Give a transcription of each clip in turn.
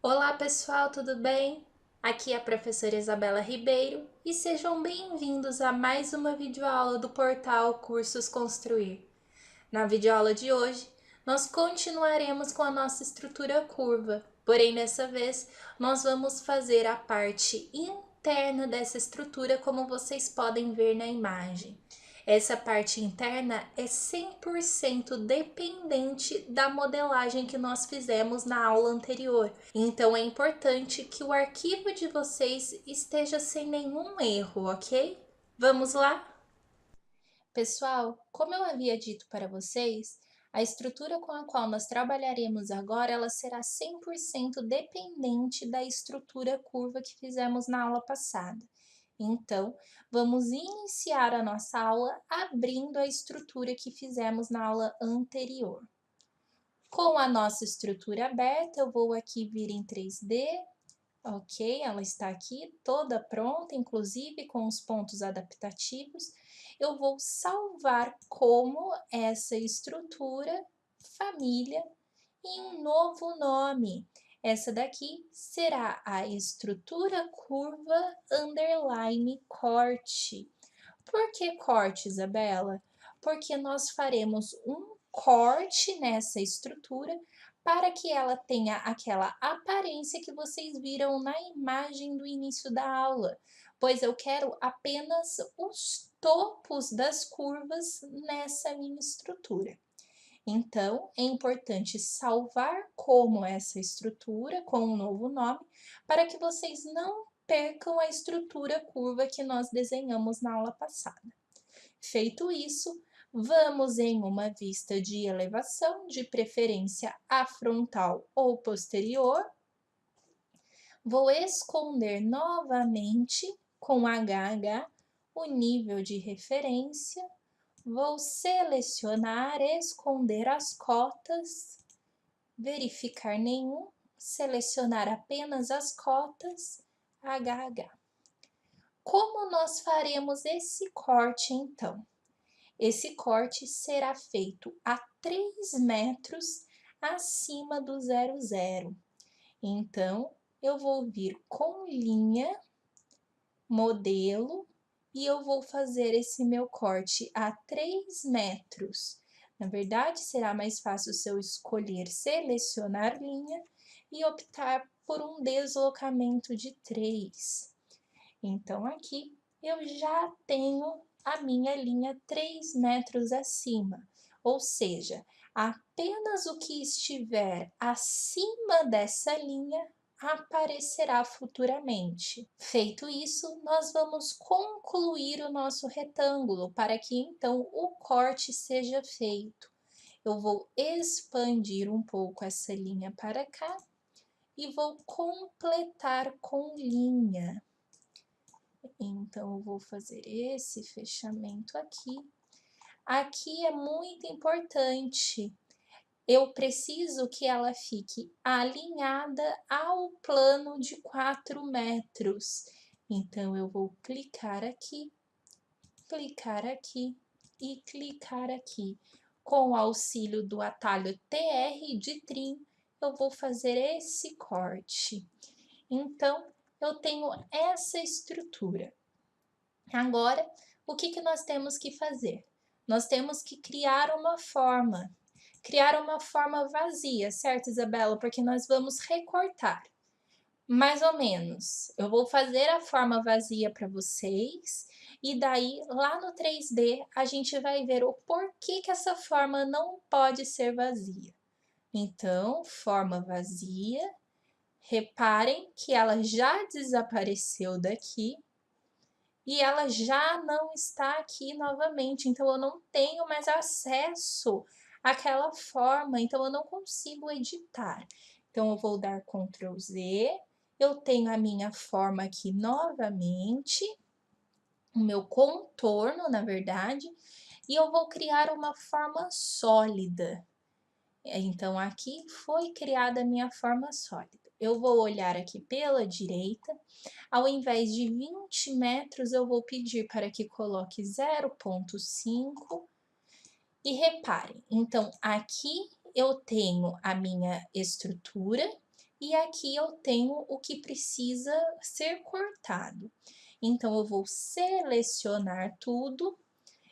Olá pessoal, tudo bem? Aqui é a professora Isabela Ribeiro e sejam bem-vindos a mais uma videoaula do portal Cursos Construir. Na videoaula de hoje, nós continuaremos com a nossa estrutura curva, porém dessa vez nós vamos fazer a parte interna dessa estrutura, como vocês podem ver na imagem. Essa parte interna é 100% dependente da modelagem que nós fizemos na aula anterior. Então é importante que o arquivo de vocês esteja sem nenhum erro, ok? Vamos lá? Pessoal, como eu havia dito para vocês, a estrutura com a qual nós trabalharemos agora, ela será 100% dependente da estrutura curva que fizemos na aula passada. Então, vamos iniciar a nossa aula abrindo a estrutura que fizemos na aula anterior. Com a nossa estrutura aberta, eu vou aqui vir em 3D, ok? Ela está aqui toda pronta, inclusive com os pontos adaptativos. Eu vou salvar como essa estrutura, família, em um novo nome. Essa daqui será a estrutura curva underline corte. Por que corte, Isabela? Porque nós faremos um corte nessa estrutura para que ela tenha aquela aparência que vocês viram na imagem do início da aula, pois eu quero apenas os topos das curvas nessa minha estrutura. Então, é importante salvar como essa estrutura, com um novo nome, para que vocês não percam a estrutura curva que nós desenhamos na aula passada. Feito isso, vamos em uma vista de elevação, de preferência a frontal ou posterior. Vou esconder novamente com HH o nível de referência. Vou selecionar, esconder as cotas, verificar nenhum, selecionar apenas as cotas, HH. Como nós faremos esse corte, então? Esse corte será feito a 3 metros acima do 00. Então, eu vou vir com linha, modelo, e eu vou fazer esse meu corte a 3 metros. Na verdade, será mais fácil se eu escolher selecionar linha e optar por um deslocamento de 3. Então, aqui eu já tenho a minha linha 3 metros acima, ou seja, apenas o que estiver acima dessa linha aparecerá futuramente. Feito isso, nós vamos concluir o nosso retângulo para que então o corte seja feito. Eu vou expandir um pouco essa linha para cá e vou completar com linha. Então, eu vou fazer esse fechamento aqui. Aqui é muito importante. Eu preciso que ela fique alinhada ao plano de 4 metros. Então, eu vou clicar aqui e clicar aqui. Com o auxílio do atalho TR de trim, eu vou fazer esse corte. Então, eu tenho essa estrutura. Agora, o que nós temos que fazer? Nós temos que criar uma forma vazia, certo, Isabela? Porque nós vamos recortar, mais ou menos. Eu vou fazer a forma vazia para vocês, e daí, lá no 3D, a gente vai ver o porquê que essa forma não pode ser vazia. Então, forma vazia, reparem que ela já desapareceu daqui, e ela já não está aqui novamente, então eu não tenho mais acesso àquela forma, então eu não consigo editar. Então eu vou dar Ctrl Z, eu tenho a minha forma aqui novamente, o meu contorno, na verdade, e eu vou criar uma forma sólida. Então aqui foi criada a minha forma sólida. eu vou olhar aqui pela direita, ao invés de 20 metros, eu vou pedir para que coloque 0,5. E reparem, então aqui eu tenho a minha estrutura e aqui eu tenho o que precisa ser cortado. Então eu vou selecionar tudo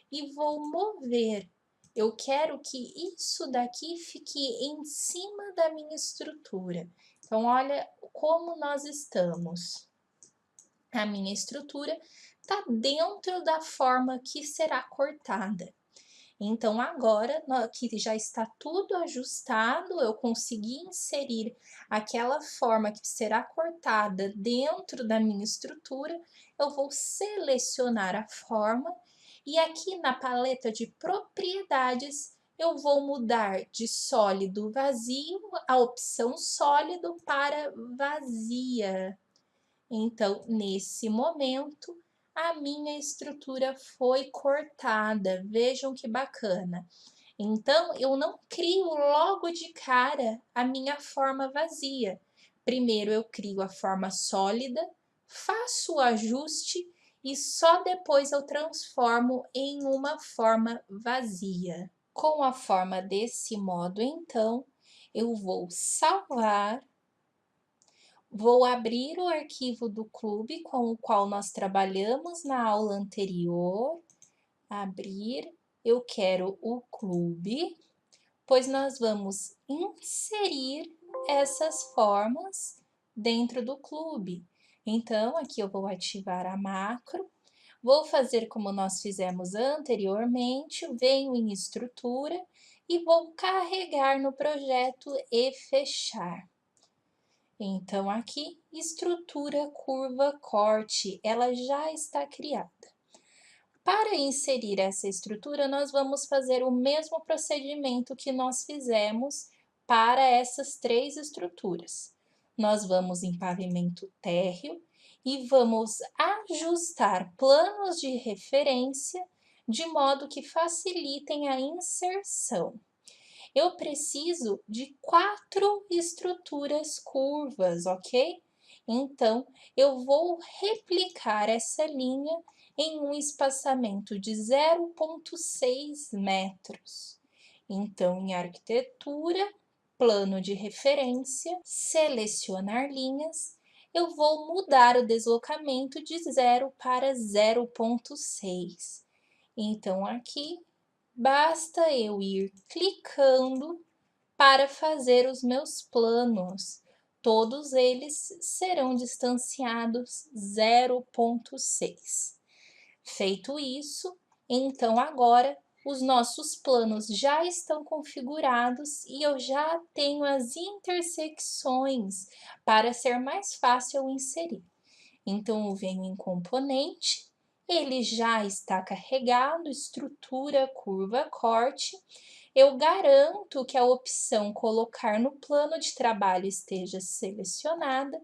e vou mover. Eu quero que isso daqui fique em cima da minha estrutura. Então olha como nós estamos. A minha estrutura está dentro da forma que será cortada. Então, agora que já está tudo ajustado, eu consegui inserir aquela forma que será cortada dentro da minha estrutura, eu vou selecionar a forma e aqui na paleta de propriedades, eu vou mudar de sólido vazio, a opção sólido para vazia. Então, nesse momento, a minha estrutura foi cortada. Vejam que bacana. Então, eu não crio logo de cara a minha forma vazia. Primeiro eu crio a forma sólida, faço o ajuste e só depois eu transformo em uma forma vazia. Com a forma desse modo, então, eu vou salvar. Vou abrir o arquivo do clube com o qual nós trabalhamos na aula anterior. Abrir, eu quero o clube, pois nós vamos inserir essas formas dentro do clube. Então, aqui eu vou ativar a macro, vou fazer como nós fizemos anteriormente, venho em estrutura e vou carregar no projeto e fechar. Então, aqui, estrutura curva corte, ela já está criada. Para inserir essa estrutura, nós vamos fazer o mesmo procedimento que nós fizemos para essas três estruturas. Nós vamos em pavimento térreo e vamos ajustar planos de referência de modo que facilitem a inserção. Eu preciso de 4 estruturas curvas, ok? Então, eu vou replicar essa linha em um espaçamento de 0,6 metros. Então, em arquitetura, plano de referência, selecionar linhas, eu vou mudar o deslocamento de 0 para 0,6. Então, aqui basta eu ir clicando para fazer os meus planos. Todos eles serão distanciados 0,6. Feito isso, então agora os nossos planos já estão configurados e eu já tenho as intersecções para ser mais fácil inserir. Então eu venho em componente, ele já está carregado, estrutura, curva, corte. Eu garanto que a opção colocar no plano de trabalho esteja selecionada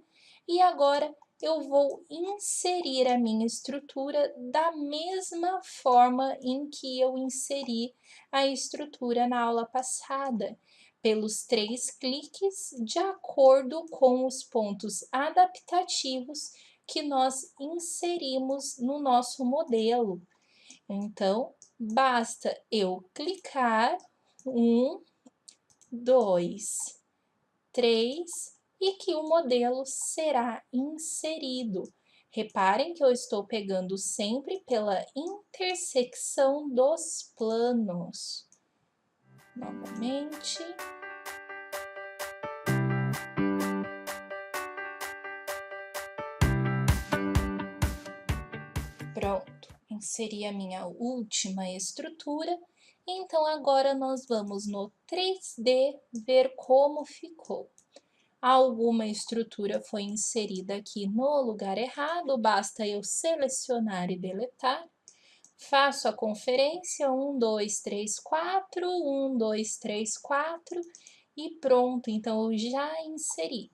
e agora eu vou inserir a minha estrutura da mesma forma em que eu inseri a estrutura na aula passada, pelos 3 cliques, de acordo com os pontos adaptativos que nós inserimos no nosso modelo. Então, basta eu clicar 1, 2, 3 e que o modelo será inserido. Reparem que eu estou pegando sempre pela intersecção dos planos. Novamente. Pronto, inseri a minha última estrutura. Então, agora nós vamos no 3D ver como ficou. Alguma estrutura foi inserida aqui no lugar errado, basta eu selecionar e deletar. Faço a conferência 1, 2, 3, 4, 1, 2, 3, 4 e pronto. Então, eu já inseri.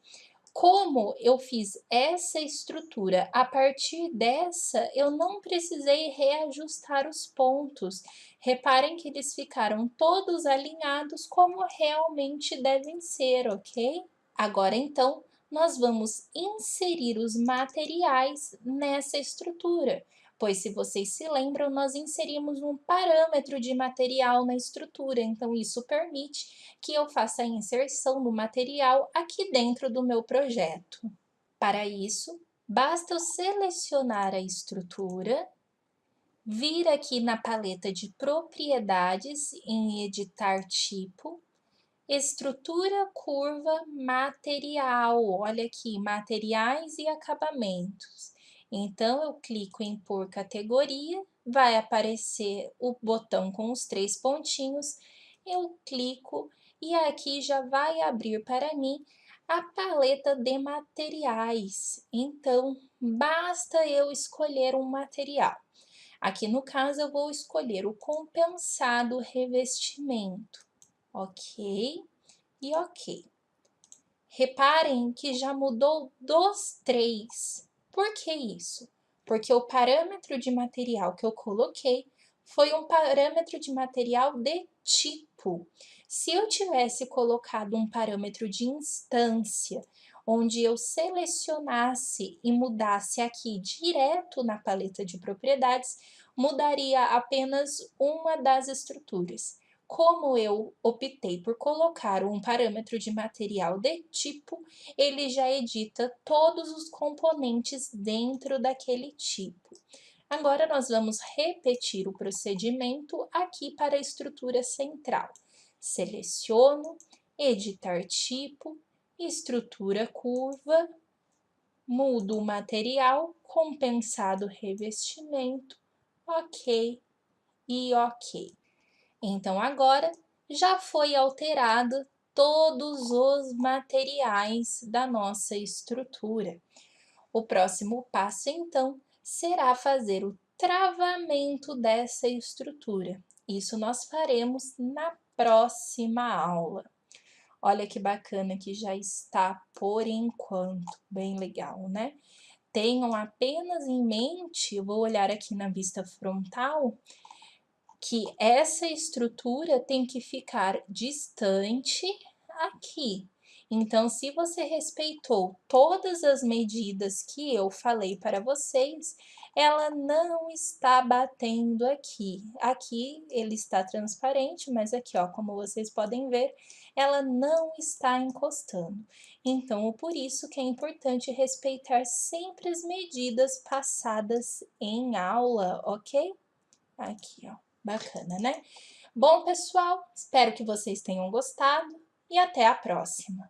Como eu fiz essa estrutura, a partir dessa eu não precisei reajustar os pontos. Reparem que eles ficaram todos alinhados como realmente devem ser, ok? Agora então, nós vamos inserir os materiais nessa estrutura, pois se vocês se lembram, nós inserimos um parâmetro de material na estrutura, então isso permite que eu faça a inserção do material aqui dentro do meu projeto. Para isso, basta eu selecionar a estrutura, vir aqui na paleta de propriedades em editar tipo, estrutura, curva, material. Olha aqui, materiais e acabamentos. Então, eu clico em por categoria, vai aparecer o botão com os 3 pontinhos, eu clico e aqui já vai abrir para mim a paleta de materiais. Então, basta eu escolher um material. Aqui no caso, eu vou escolher o compensado revestimento. Ok e ok. Reparem que já mudou dos 3. Por que isso? Porque o parâmetro de material que eu coloquei foi um parâmetro de material de tipo. Se eu tivesse colocado um parâmetro de instância, onde eu selecionasse e mudasse aqui direto na paleta de propriedades, mudaria apenas uma das estruturas. Como eu optei por colocar um parâmetro de material de tipo, ele já edita todos os componentes dentro daquele tipo. Agora, nós vamos repetir o procedimento aqui para a estrutura central. Seleciono, editar tipo, estrutura curva, mudo o material, compensado revestimento, ok e ok. Então, agora já foi alterado todos os materiais da nossa estrutura. O próximo passo, então, será fazer o travamento dessa estrutura. Isso nós faremos na próxima aula. Olha que bacana que já está por enquanto, bem legal, né? Tenham apenas em mente, vou olhar aqui na vista frontal, que essa estrutura tem que ficar distante aqui. Então, se você respeitou todas as medidas que eu falei para vocês, ela não está batendo aqui. Aqui ele está transparente, mas aqui, ó, como vocês podem ver, ela não está encostando. Então, por isso que é importante respeitar sempre as medidas passadas em aula, ok? Aqui, ó. Bacana, né? Bom, pessoal, espero que vocês tenham gostado e até a próxima.